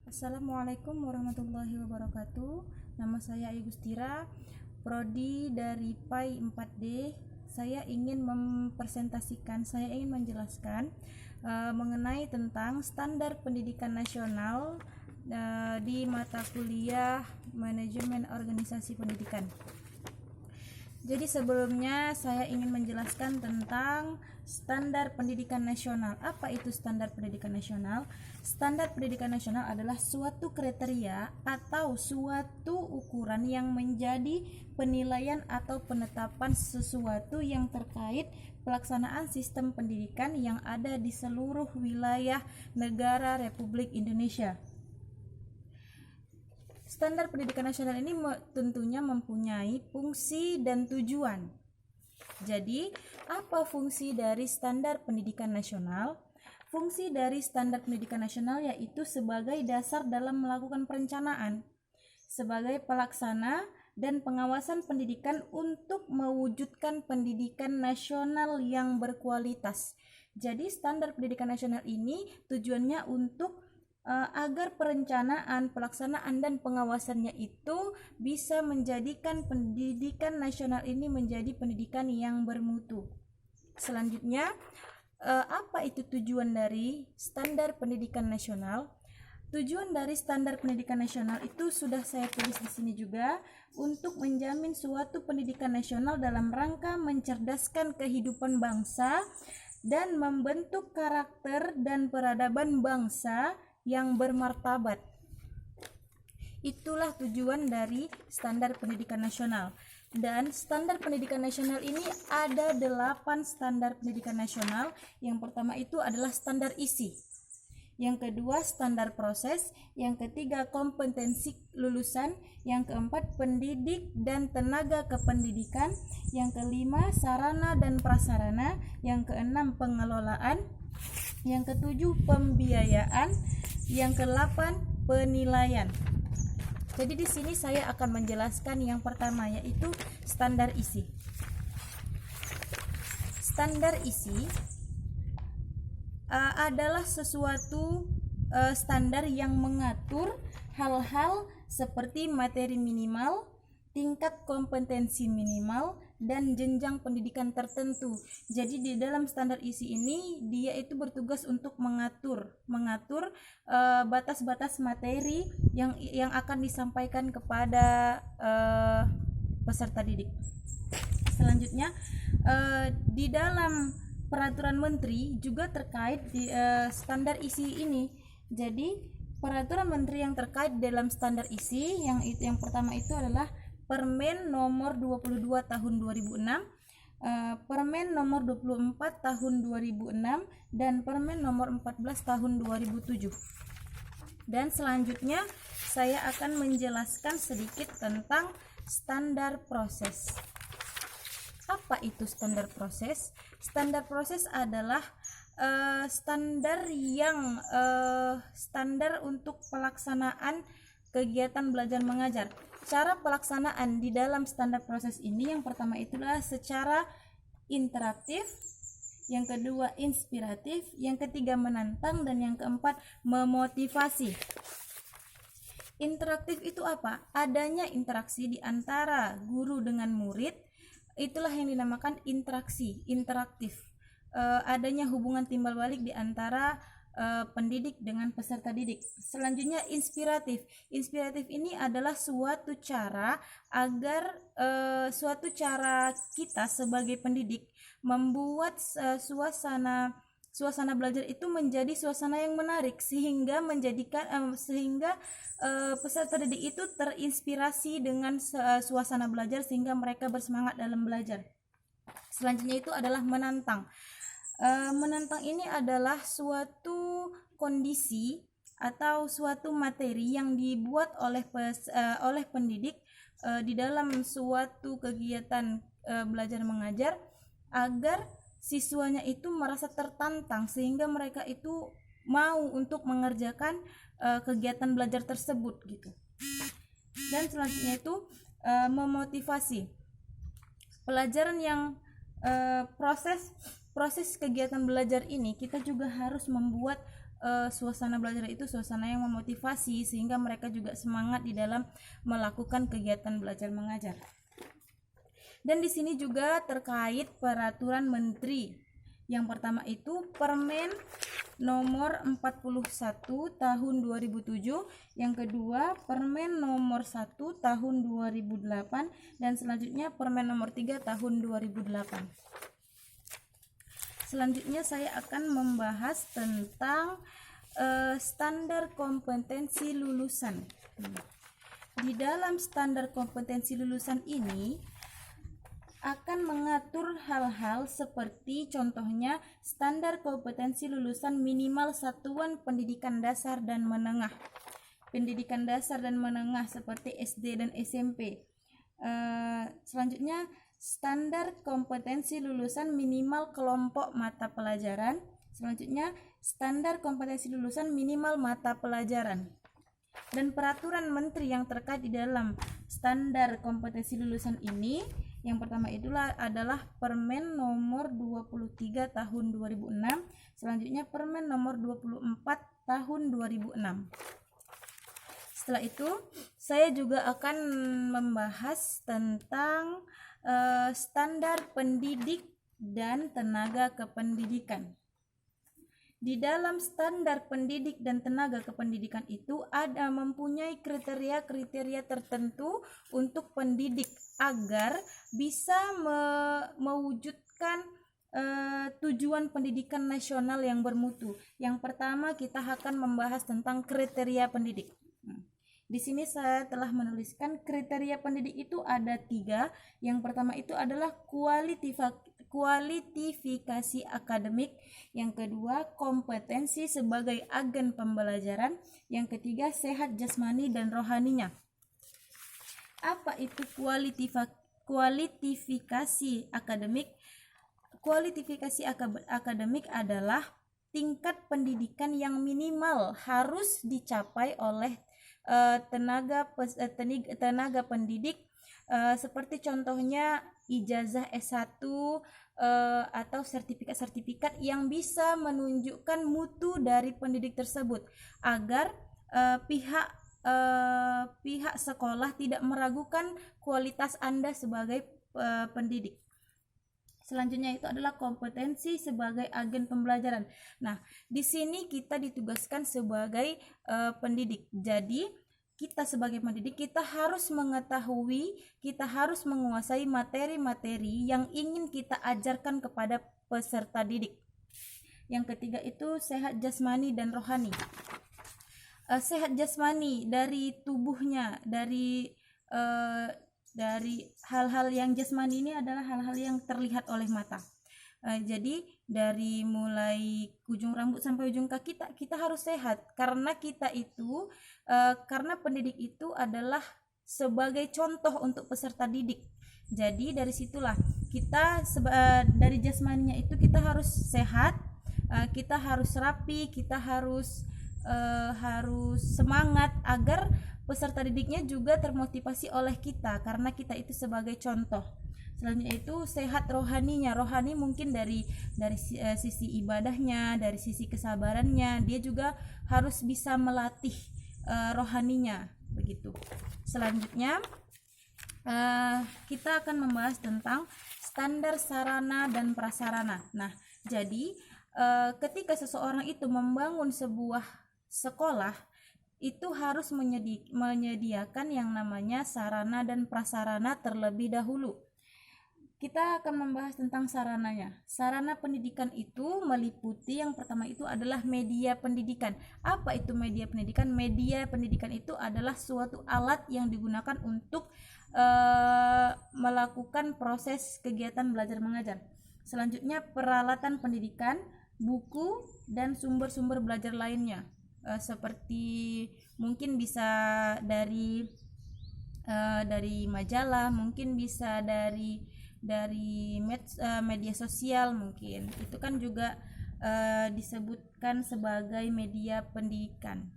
Assalamualaikum warahmatullahi wabarakatuh. Nama saya Igustira, prodi dari PAI 4D. Saya ingin menjelaskan mengenai tentang standar pendidikan nasional di mata kuliah Manajemen Organisasi Pendidikan. Jadi sebelumnya saya ingin menjelaskan tentang standar pendidikan nasional. Apa itu standar pendidikan nasional? Standar pendidikan nasional adalah suatu kriteria atau suatu ukuran yang menjadi penilaian atau penetapan sesuatu yang terkait pelaksanaan sistem pendidikan yang ada di seluruh wilayah negara Republik Indonesia. Standar pendidikan nasional ini tentunya mempunyai fungsi dan tujuan. Jadi, apa fungsi dari standar pendidikan nasional? Fungsi dari standar pendidikan nasional yaitu sebagai dasar dalam melakukan perencanaan, sebagai pelaksana dan pengawasan pendidikan untuk mewujudkan pendidikan nasional yang berkualitas. Jadi, standar pendidikan nasional ini tujuannya untuk agar perencanaan, pelaksanaan, dan pengawasannya itu bisa menjadikan pendidikan nasional ini menjadi pendidikan yang bermutu. Selanjutnya, apa itu tujuan dari standar pendidikan nasional? Tujuan dari standar pendidikan nasional itu sudah saya tulis di sini juga, untuk menjamin suatu pendidikan nasional dalam rangka mencerdaskan kehidupan bangsa dan membentuk karakter dan peradaban bangsa yang bermartabat. Itulah tujuan dari standar pendidikan nasional. Dan standar pendidikan nasional ini ada 8 standar pendidikan nasional. Yang pertama itu adalah standar isi. Yang kedua standar proses, yang ketiga kompetensi lulusan, yang keempat pendidik dan tenaga kependidikan, yang kelima sarana dan prasarana, yang keenam pengelolaan, yang ketujuh pembiayaan, yang ke-8 penilaian. Jadi di sini saya akan menjelaskan yang pertama, yaitu standar isi. Standar isi adalah sesuatu standar yang mengatur hal-hal seperti materi minimal, tingkat kompetensi minimal, dan jenjang pendidikan tertentu. Jadi di dalam standar isi ini dia itu bertugas untuk mengatur batas-batas materi yang akan disampaikan kepada peserta didik. Selanjutnya di dalam peraturan menteri juga terkait di standar isi ini. Jadi peraturan menteri yang terkait dalam standar isi yang pertama itu adalah Permen nomor 22 tahun 2006, Permen nomor 24 tahun 2006, dan Permen nomor 14 tahun 2007. Dan selanjutnya saya akan menjelaskan sedikit tentang standar proses. Apa itu standar proses? Standar proses adalah standar untuk pelaksanaan kegiatan belajar mengajar. Cara pelaksanaan di dalam standar proses ini yang pertama itulah secara interaktif, yang kedua inspiratif, yang ketiga menantang, dan yang keempat memotivasi. Interaktif itu apa? Adanya interaksi di antara guru dengan murid, itulah yang dinamakan interaksi, interaktif. Adanya hubungan timbal balik di antara pendidik dengan peserta didik. Selanjutnya inspiratif. Inspiratif ini adalah suatu cara kita sebagai pendidik membuat suasana belajar itu menjadi suasana yang menarik sehingga peserta didik itu terinspirasi dengan suasana belajar sehingga mereka bersemangat dalam belajar. Selanjutnya itu adalah menantang. Menantang ini adalah suatu kondisi atau suatu materi yang dibuat oleh pendidik di dalam suatu kegiatan belajar mengajar agar siswanya itu merasa tertantang sehingga mereka itu mau untuk mengerjakan kegiatan belajar tersebut gitu. Dan selanjutnya itu memotivasi. Pelajaran yang proses kegiatan belajar ini kita juga harus membuat suasana belajar itu suasana yang memotivasi sehingga mereka juga semangat di dalam melakukan kegiatan belajar mengajar. Dan di sini juga terkait peraturan menteri. Yang pertama itu Permen nomor 41 tahun 2007, yang kedua Permen nomor 1 tahun 2008, dan selanjutnya Permen nomor 3 tahun 2008. Selanjutnya saya akan membahas tentang standar kompetensi lulusan. Di dalam standar kompetensi lulusan ini akan mengatur hal-hal seperti contohnya standar kompetensi lulusan minimal satuan pendidikan dasar dan menengah. Pendidikan dasar dan menengah seperti SD dan SMP. Selanjutnya standar kompetensi lulusan minimal kelompok mata pelajaran. Selanjutnya standar kompetensi lulusan minimal mata pelajaran. Dan peraturan menteri yang terkait di dalam standar kompetensi lulusan ini, yang pertama itulah adalah Permen nomor 23 tahun 2006, selanjutnya Permen nomor 24 tahun 2006. Setelah itu saya juga akan membahas tentang standar pendidik dan tenaga kependidikan. Di dalam standar pendidik dan tenaga kependidikan itu ada mempunyai kriteria-kriteria tertentu untuk pendidik agar bisa mewujudkan tujuan pendidikan nasional yang bermutu. Yang pertama kita akan membahas tentang kriteria pendidik. Di sini saya telah menuliskan kriteria pendidik itu ada 3. Yang pertama itu adalah kualifikasi akademik, yang kedua kompetensi sebagai agen pembelajaran, yang ketiga sehat jasmani dan rohaninya. Apa itu kualifikasi akademik? Kualifikasi akademik adalah tingkat pendidikan yang minimal harus dicapai oleh tenaga pendidik, seperti contohnya ijazah S1 atau sertifikat-sertifikat yang bisa menunjukkan mutu dari pendidik tersebut agar pihak sekolah tidak meragukan kualitas Anda sebagai pendidik. Selanjutnya itu adalah kompetensi sebagai agen pembelajaran. Nah, di sini kita ditugaskan sebagai pendidik. Jadi, kita sebagai pendidik kita harus mengetahui, kita harus menguasai materi-materi yang ingin kita ajarkan kepada peserta didik. Yang ketiga itu sehat jasmani dan rohani. Sehat jasmani dari tubuhnya, dari hal-hal yang jasmani ini adalah hal-hal yang terlihat oleh mata. Jadi dari mulai ujung rambut sampai ujung kaki kita harus sehat, karena kita itu karena pendidik itu adalah sebagai contoh untuk peserta didik. Jadi dari situlah kita dari jasmaninya itu kita harus sehat, kita harus rapi, kita harus semangat agar peserta didiknya juga termotivasi oleh kita karena kita itu sebagai contoh. Selanjutnya itu sehat rohaninya. Rohani mungkin dari sisi ibadahnya, dari sisi kesabarannya, dia juga harus bisa melatih rohaninya begitu. Selanjutnya kita akan membahas tentang standar sarana dan prasarana. Nah, jadi ketika seseorang itu membangun sebuah sekolah, itu harus menyediakan yang namanya sarana dan prasarana terlebih dahulu. Kita akan membahas tentang sarananya. Sarana pendidikan itu meliputi yang pertama itu adalah media pendidikan. Apa itu media pendidikan? Media pendidikan itu adalah suatu alat yang digunakan untuk melakukan proses kegiatan belajar mengajar. Selanjutnya peralatan pendidikan, buku dan sumber-sumber belajar lainnya. Seperti mungkin bisa dari majalah, mungkin bisa dari media sosial, mungkin itu kan juga disebutkan sebagai media pendidikan.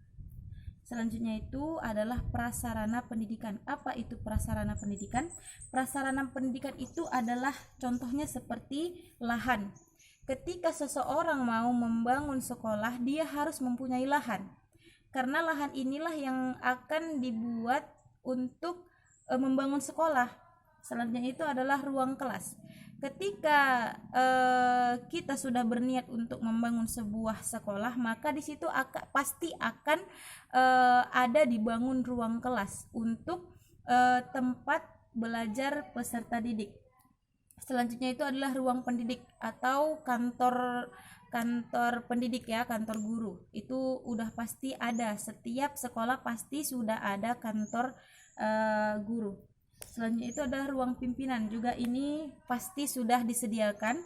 Selanjutnya itu adalah prasarana pendidikan. Apa itu prasarana pendidikan? Prasarana pendidikan itu adalah contohnya seperti lahan. ketika seseorang mau membangun sekolah, dia harus mempunyai lahan. Karena lahan inilah yang akan dibuat untuk membangun sekolah. Selanjutnya itu adalah ruang kelas. Ketika kita sudah berniat untuk membangun sebuah sekolah, maka di situ pasti akan ada dibangun ruang kelas untuk tempat belajar peserta didik. Selanjutnya itu adalah ruang pendidik atau kantor pendidik ya, kantor guru. Itu udah pasti ada, setiap sekolah pasti sudah ada kantor guru. Selanjutnya itu adalah ruang pimpinan, juga ini pasti sudah disediakan.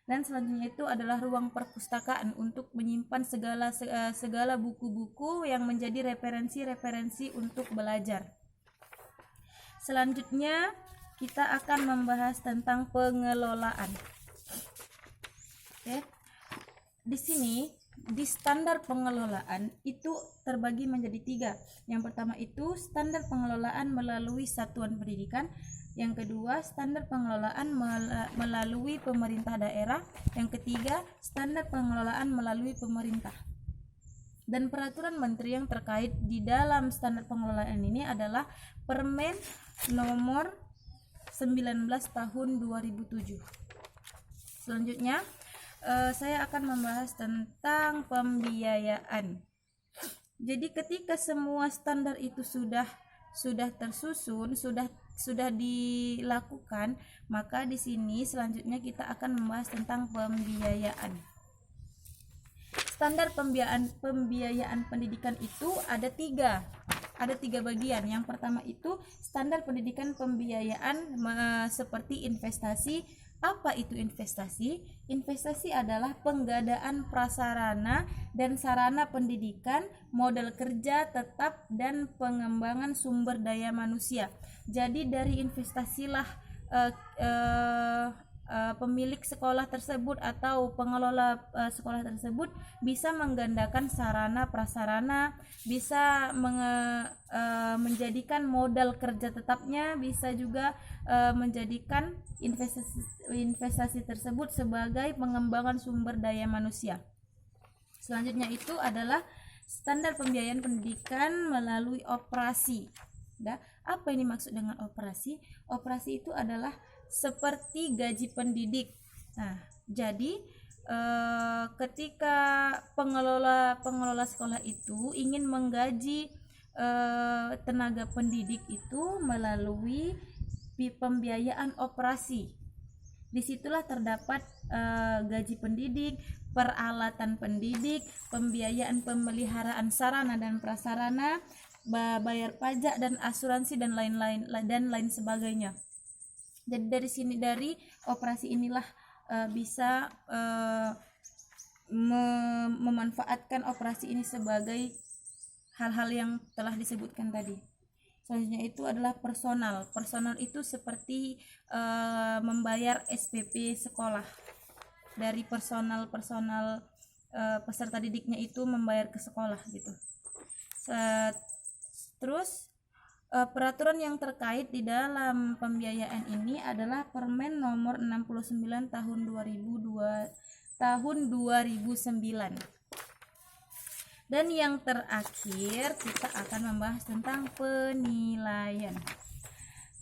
Dan selanjutnya itu adalah ruang perpustakaan untuk menyimpan segala buku-buku yang menjadi referensi-referensi untuk belajar. Selanjutnya kita akan membahas tentang pengelolaan. Oke. Di sini di standar pengelolaan itu terbagi menjadi 3. Yang pertama itu standar pengelolaan melalui satuan pendidikan. Yang kedua, standar pengelolaan melalui pemerintah daerah. Yang ketiga, standar pengelolaan melalui pemerintah. Dan peraturan menteri yang terkait di dalam standar pengelolaan ini adalah Permen nomor 19 tahun 2007. Selanjutnya saya akan membahas tentang pembiayaan. Jadi ketika semua standar itu sudah tersusun, sudah dilakukan, maka di sini selanjutnya kita akan membahas tentang pembiayaan. Standar pembiayaan pendidikan itu ada tiga bagian. Yang pertama itu standar pendidikan pembiayaan seperti investasi. Apa itu investasi? Investasi adalah penggadaan prasarana dan sarana pendidikan, modal kerja tetap, dan pengembangan sumber daya manusia. Jadi dari investasilah pemilik sekolah tersebut atau pengelola sekolah tersebut bisa menggandakan sarana prasarana, bisa menjadikan modal kerja tetapnya, bisa juga menjadikan investasi tersebut sebagai pengembangan sumber daya manusia. Selanjutnya itu adalah standar pembiayaan pendidikan melalui operasi. Apa ini maksud dengan operasi? Operasi itu adalah seperti gaji pendidik. Nah, jadi ketika pengelola sekolah itu ingin menggaji tenaga pendidik itu melalui pembiayaan operasi. Disitulah terdapat gaji pendidik, peralatan pendidik, pembiayaan pemeliharaan sarana dan prasarana, bayar pajak dan asuransi dan lain sebagainya. Jadi dari operasi inilah bisa memanfaatkan operasi ini sebagai hal-hal yang telah disebutkan tadi. Selanjutnya itu adalah personal. Personal itu seperti membayar SPP sekolah. Dari personal peserta didiknya itu membayar ke sekolah gitu. Terus peraturan yang terkait di dalam pembiayaan ini adalah Permen nomor 69 tahun 2009. Dan yang terakhir kita akan membahas tentang penilaian.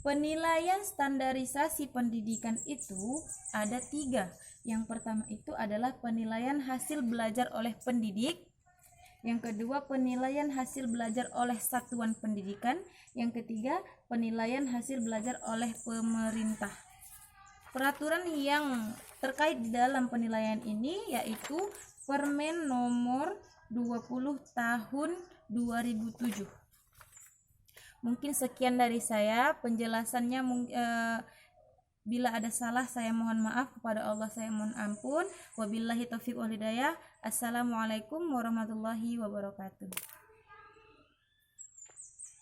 Penilaian standarisasi pendidikan itu ada 3. Yang pertama itu adalah penilaian hasil belajar oleh pendidik. Yang kedua, penilaian hasil belajar oleh satuan pendidikan. Yang ketiga, penilaian hasil belajar oleh pemerintah. Peraturan yang terkait di dalam penilaian ini yaitu Permen nomor 20 tahun 2007. Mungkin sekian dari saya penjelasannya. Bila ada salah saya mohon maaf, kepada Allah saya mohon ampun. Wabillahi taufiq wal hidayah. Assalamualaikum warahmatullahi wabarakatuh.